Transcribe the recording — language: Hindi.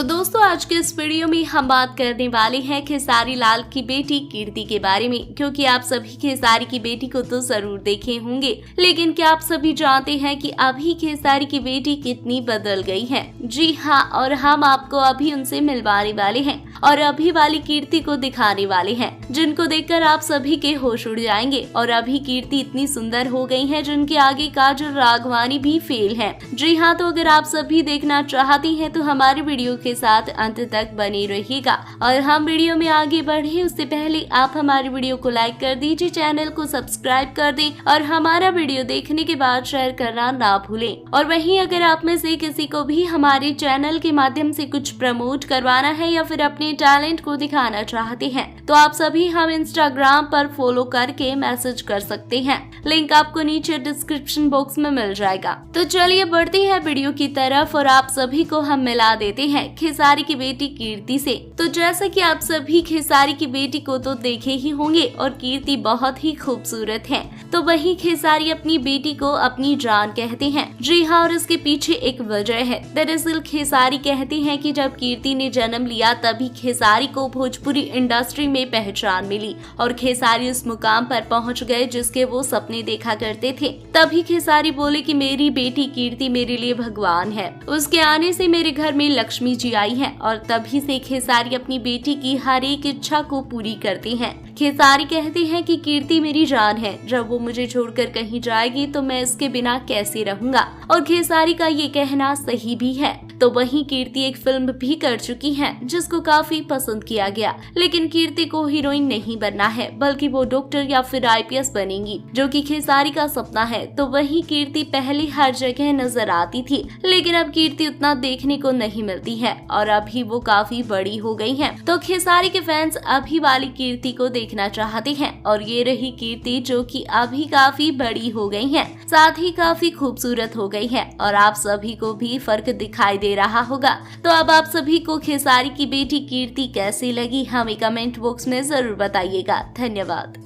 तो दोस्तों आज के इस वीडियो में हम बात करने वाले हैं खेसारी लाल की बेटी कीर्ति के बारे में, क्योंकि आप सभी खेसारी की बेटी को तो जरूर देखे होंगे, लेकिन क्या आप सभी जानते हैं कि अभी खेसारी की बेटी कितनी बदल गई है। जी हाँ, और हम आपको अभी उनसे मिलवाने वाले हैं और अभी वाली कीर्ति को दिखाने वाले हैं, जिनको देखकर आप सभी के होश उड़ जाएंगे। और अभी कीर्ति इतनी सुंदर हो गई है जिनके आगे काजल राघवानी भी फेल है। जी हाँ, तो अगर आप सभी देखना चाहते हैं तो हमारे वीडियो के साथ अंत तक बने रहिएगा। और हम वीडियो में आगे बढ़े उससे पहले आप हमारे वीडियो को लाइक कर दीजिए, चैनल को सब्सक्राइब कर दें और हमारा वीडियो देखने के बाद शेयर करना ना भूलें। और वहीं अगर आप में से किसी को भी हमारे चैनल के माध्यम से कुछ प्रमोट करवाना है या फिर अपने टैलेंट को दिखाना चाहते हैं तो आप सभी हम इंस्टाग्राम पर फॉलो करके मैसेज कर सकते हैं। लिंक आपको नीचे डिस्क्रिप्शन बॉक्स में मिल जाएगा। तो चलिए बढ़ते हैं वीडियो की तरफ और आप सभी को हम मिला देते हैं खेसारी की बेटी कीर्ति से। तो जैसा कि आप सभी खेसारी की बेटी को तो देखे ही होंगे और कीर्ति बहुत ही खूबसूरत है, तो वही खेसारी अपनी बेटी को अपनी जान कहते हैं। जी हाँ, और इसके पीछे एक वजह है। दरअसल खेसारी कहते हैं कि जब कीर्ति ने जन्म लिया तभी खेसारी को भोजपुरी इंडस्ट्री में पहचान मिली और खेसारी उस मुकाम पर पहुंच गए जिसके वो सपने देखा करते थे। तभी खेसारी बोले कि मेरी बेटी कीर्ति मेरे लिए भगवान है, उसके आने से मेरे घर में लक्ष्मी जी आई है। और तभी से खेसारी अपनी बेटी की हर एक इच्छा को पूरी करते हैं। खेसारी कहते हैं कि कीर्ति मेरी जान है, जब वो मुझे छोड़कर कहीं जाएगी तो मैं इसके बिना कैसे रहूंगा। और खेसारी का ये कहना सही भी है। तो वहीं कीर्ति एक फिल्म भी कर चुकी है जिसको काफी पसंद किया गया, लेकिन कीर्ति को हीरोइन नहीं बनना है बल्कि वो डॉक्टर या फिर आईपीएस बनेंगी, जो कि खेसारी का सपना है। तो वहीं कीर्ति पहले हर जगह नजर आती थी, लेकिन अब कीर्ति उतना देखने को नहीं मिलती है और अभी वो काफी बड़ी हो गई है। तो खेसारी के फैंस अभी वाली कीर्ति को देखना चाहते हैं और ये रही कीर्ति जो कि अभी काफी बड़ी हो गई है, साथ ही काफी खूबसूरत हो गई है और आप सभी को भी फर्क दिखाई दे रहा होगा। तो अब आप सभी को खेसारी की बेटी कीर्ति कैसी लगी हमें कमेंट बॉक्स में जरूर बताइएगा। धन्यवाद।